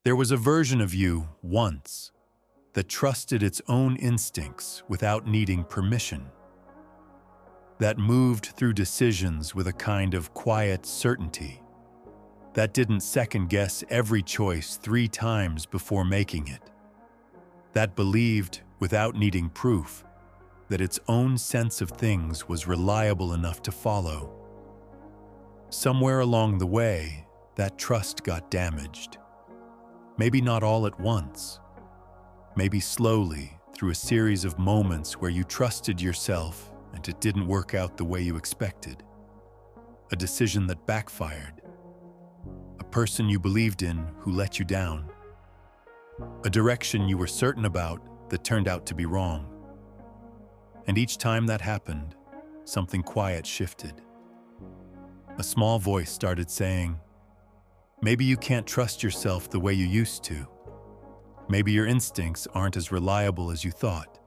There was a version of you once that trusted its own instincts without needing permission, that moved through decisions with a kind of quiet certainty, that didn't second-guess every choice 3 times before making it, that believed, without needing proof, that its own sense of things was reliable enough to follow. Somewhere along the way, that trust got damaged. Maybe not all at once. Maybe slowly, through a series of moments where you trusted yourself and it didn't work out the way you expected. A decision that backfired. A person you believed in who let you down. A direction you were certain about that turned out to be wrong. And each time that happened, something quiet shifted. A small voice started saying, maybe you can't trust yourself the way you used to. Maybe your instincts aren't as reliable as you thought.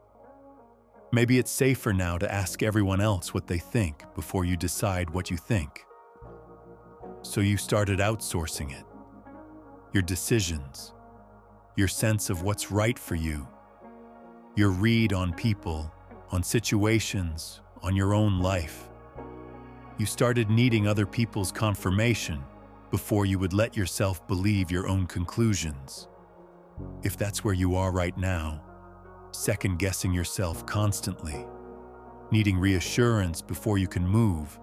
Maybe it's safer now to ask everyone else what they think before you decide what you think. So you started outsourcing it. Your decisions, your sense of what's right for you, your read on people, on situations, on your own life. You started needing other people's confirmation before you would let yourself believe your own conclusions. If that's where you are right now, second-guessing yourself constantly, needing reassurance before you can move,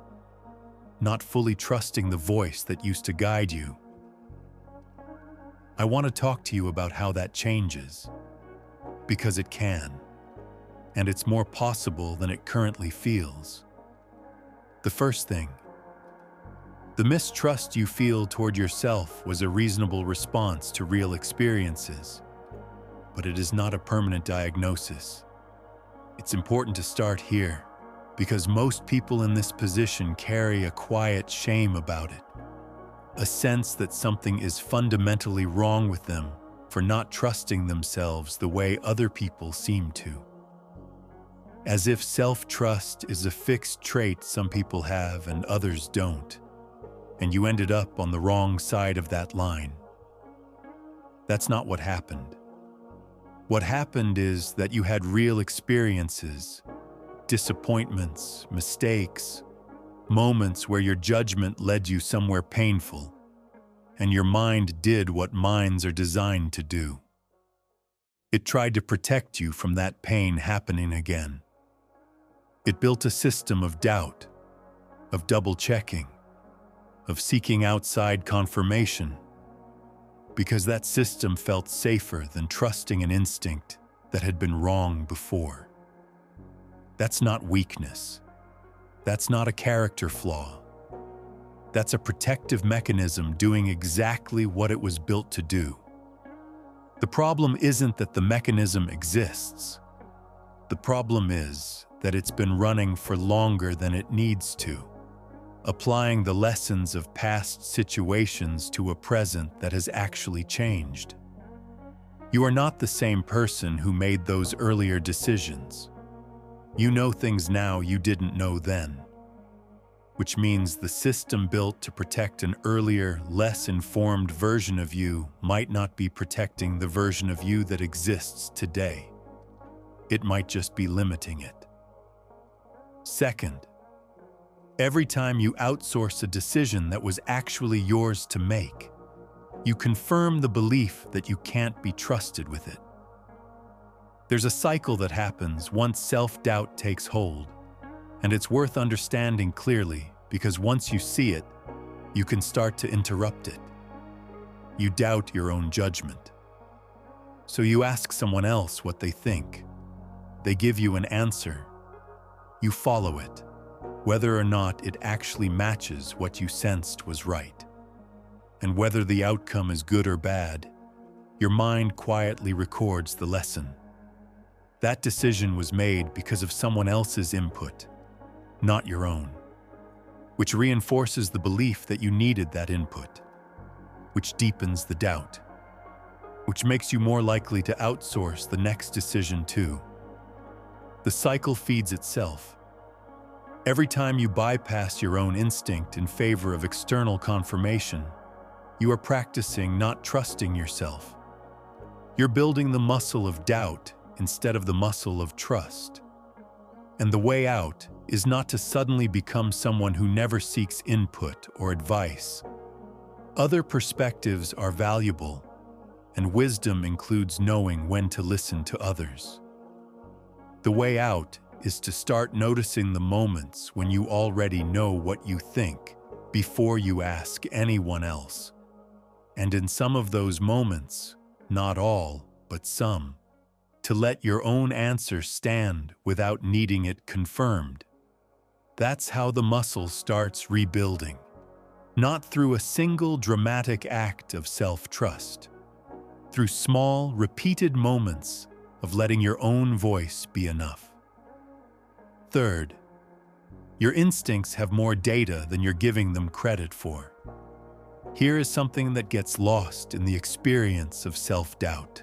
not fully trusting the voice that used to guide you, I want to talk to you about how that changes, because it can, and it's more possible than it currently feels. The first thing, the mistrust you feel toward yourself was a reasonable response to real experiences, but it is not a permanent diagnosis. It's important to start here, because most people in this position carry a quiet shame about it, a sense that something is fundamentally wrong with them for not trusting themselves the way other people seem to. As if self-trust is a fixed trait some people have and others don't, and you ended up on the wrong side of that line. That's not what happened. What happened is that you had real experiences, disappointments, mistakes, moments where your judgment led you somewhere painful, and your mind did what minds are designed to do. It tried to protect you from that pain happening again. It built a system of doubt, of double-checking, of seeking outside confirmation, because that system felt safer than trusting an instinct that had been wrong before. That's not weakness. That's not a character flaw. That's a protective mechanism doing exactly what it was built to do. The problem isn't that the mechanism exists. The problem is that it's been running for longer than it needs to, applying the lessons of past situations to a present that has actually changed. You are not the same person who made those earlier decisions. You know things now you didn't know then, which means the system built to protect an earlier, less informed version of you might not be protecting the version of you that exists today. It might just be limiting it. Second, every time you outsource a decision that was actually yours to make, you confirm the belief that you can't be trusted with it. There's a cycle that happens once self-doubt takes hold, and it's worth understanding clearly because once you see it, you can start to interrupt it. You doubt your own judgment. So you ask someone else what they think. They give you an answer. You follow it, whether or not it actually matches what you sensed was right. And whether the outcome is good or bad, your mind quietly records the lesson. That decision was made because of someone else's input, not your own, which reinforces the belief that you needed that input, which deepens the doubt, which makes you more likely to outsource the next decision too. The cycle feeds itself. Every time you bypass your own instinct in favor of external confirmation, You are practicing not trusting yourself. You're building the muscle of doubt instead of the muscle of trust. And the way out is not to suddenly become someone who never seeks input or advice. Other perspectives are valuable, and wisdom includes knowing when to listen to others. The way out is to start noticing the moments when you already know what you think before you ask anyone else. And in some of those moments, not all, but some, to let your own answer stand without needing it confirmed. That's how the muscle starts rebuilding, not through a single dramatic act of self-trust, through small, repeated moments of letting your own voice be enough. Third, your instincts have more data than you're giving them credit for. Here is something that gets lost in the experience of self-doubt.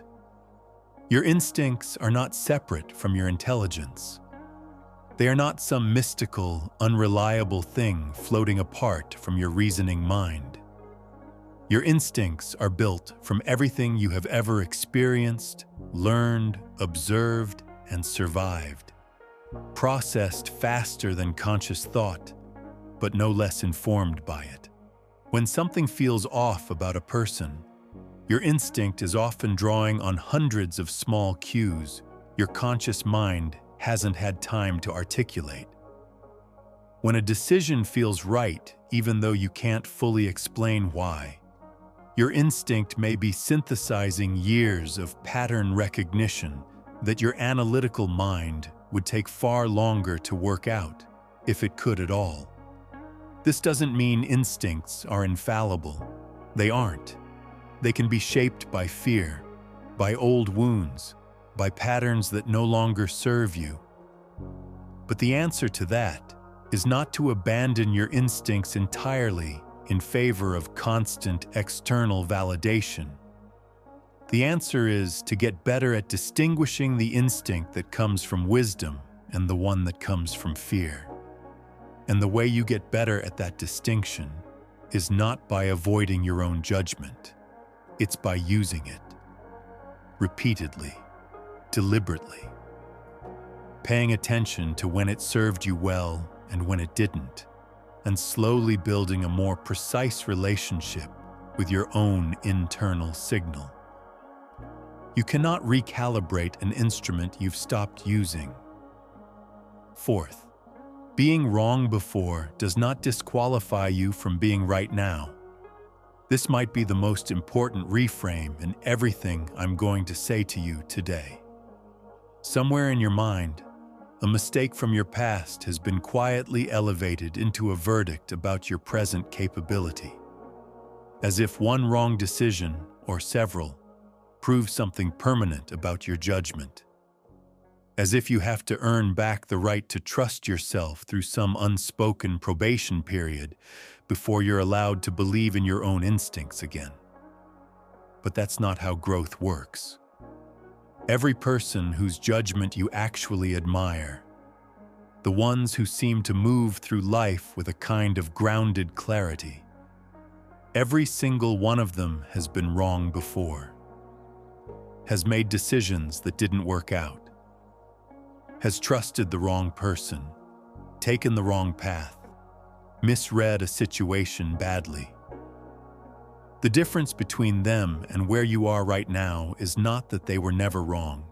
Your instincts are not separate from your intelligence. They are not some mystical, unreliable thing floating apart from your reasoning mind. Your instincts are built from everything you have ever experienced, learned, observed, and survived. Processed faster than conscious thought, but no less informed by it. When something feels off about a person, your instinct is often drawing on hundreds of small cues your conscious mind hasn't had time to articulate. When a decision feels right, even though you can't fully explain why, your instinct may be synthesizing years of pattern recognition that your analytical mind would take far longer to work out, if it could at all. This doesn't mean instincts are infallible. They aren't. They can be shaped by fear, by old wounds, by patterns that no longer serve you. But the answer to that is not to abandon your instincts entirely in favor of constant external validation. The answer is to get better at distinguishing the instinct that comes from wisdom and the one that comes from fear. And the way you get better at that distinction is not by avoiding your own judgment. It's by using it. Repeatedly, deliberately. Paying attention to when it served you well and when it didn't, and slowly building a more precise relationship with your own internal signal. You cannot recalibrate an instrument you've stopped using. Fourth, being wrong before does not disqualify you from being right now. This might be the most important reframe in everything I'm going to say to you today. Somewhere in your mind, a mistake from your past has been quietly elevated into a verdict about your present capability, as if one wrong decision, or several, proves something permanent about your judgment. As if you have to earn back the right to trust yourself through some unspoken probation period before you're allowed to believe in your own instincts again. But that's not how growth works. Every person whose judgment you actually admire, the ones who seem to move through life with a kind of grounded clarity, every single one of them has been wrong before, has made decisions that didn't work out, has trusted the wrong person, taken the wrong path, misread a situation badly. The difference between them and where you are right now is not that they were never wrong.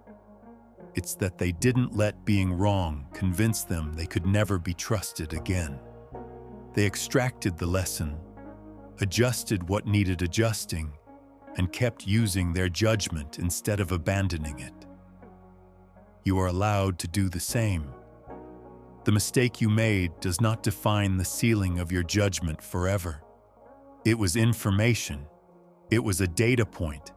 It's that they didn't let being wrong convince them they could never be trusted again. They extracted the lesson, adjusted what needed adjusting, and kept using their judgment instead of abandoning it. You are allowed to do the same. The mistake you made does not define the ceiling of your judgment forever. It was information. It was a data point.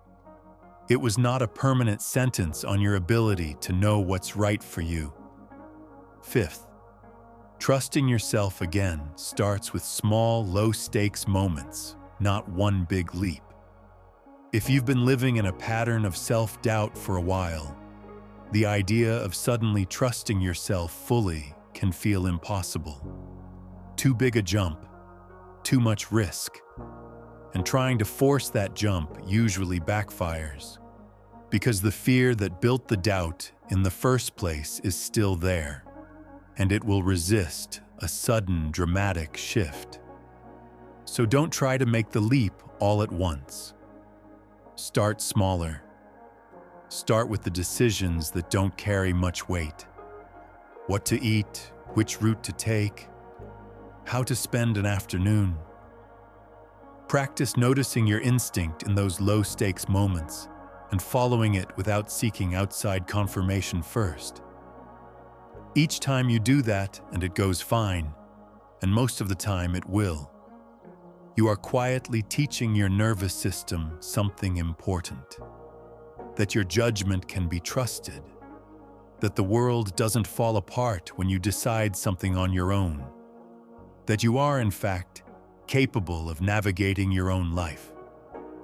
It was not a permanent sentence on your ability to know what's right for you. Fifth, trusting yourself again starts with small, low-stakes moments, not one big leap. If you've been living in a pattern of self-doubt for a while, the idea of suddenly trusting yourself fully can feel impossible. Too big a jump, too much risk. And trying to force that jump usually backfires, because the fear that built the doubt in the first place is still there, and it will resist a sudden, dramatic shift. So don't try to make the leap all at once. Start smaller. Start with the decisions that don't carry much weight. What to eat, which route to take, how to spend an afternoon. Practice noticing your instinct in those low-stakes moments and following it without seeking outside confirmation first. Each time you do that and it goes fine, and most of the time it will, you are quietly teaching your nervous system something important. That your judgment can be trusted. That the world doesn't fall apart when you decide something on your own. That you are, in fact, capable of navigating your own life.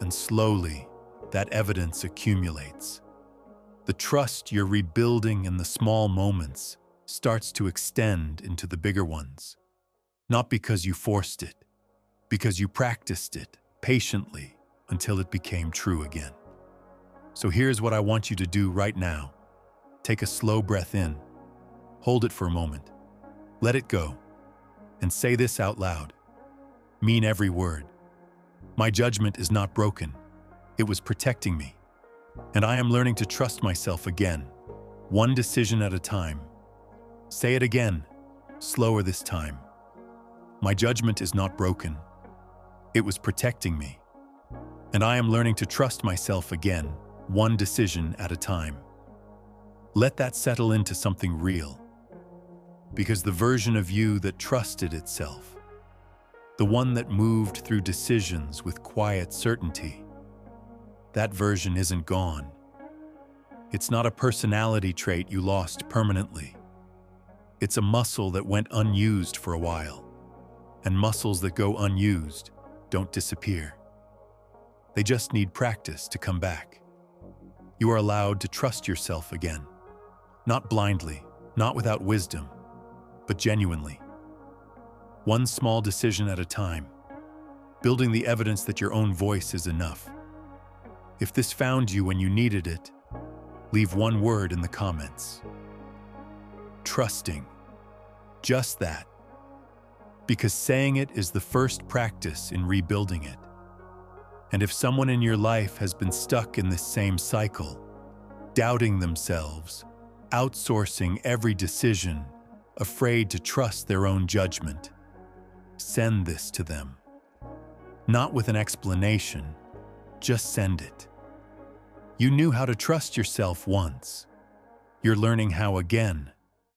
And slowly, that evidence accumulates. The trust you're rebuilding in the small moments starts to extend into the bigger ones. Not because you forced it, because you practiced it patiently until it became true again. So here's what I want you to do right now. Take a slow breath in, hold it for a moment, let it go, and say this out loud. Mean every word. My judgment is not broken. It was protecting me. And I am learning to trust myself again, one decision at a time. Say it again, slower this time. My judgment is not broken. It was protecting me. And I am learning to trust myself again, one decision at a time. Let that settle into something real. Because the version of you that trusted itself, the one that moved through decisions with quiet certainty, that version isn't gone. It's not a personality trait you lost permanently. It's a muscle that went unused for a while. And muscles that go unused don't disappear. They just need practice to come back. You are allowed to trust yourself again. Not blindly, not without wisdom, but genuinely. One small decision at a time, building the evidence that your own voice is enough. If this found you when you needed it, leave one word in the comments. Trusting. Just that. Because saying it is the first practice in rebuilding it. And if someone in your life has been stuck in this same cycle, doubting themselves, outsourcing every decision, afraid to trust their own judgment, send this to them. Not with an explanation, just send it. You knew how to trust yourself once. You're learning how again.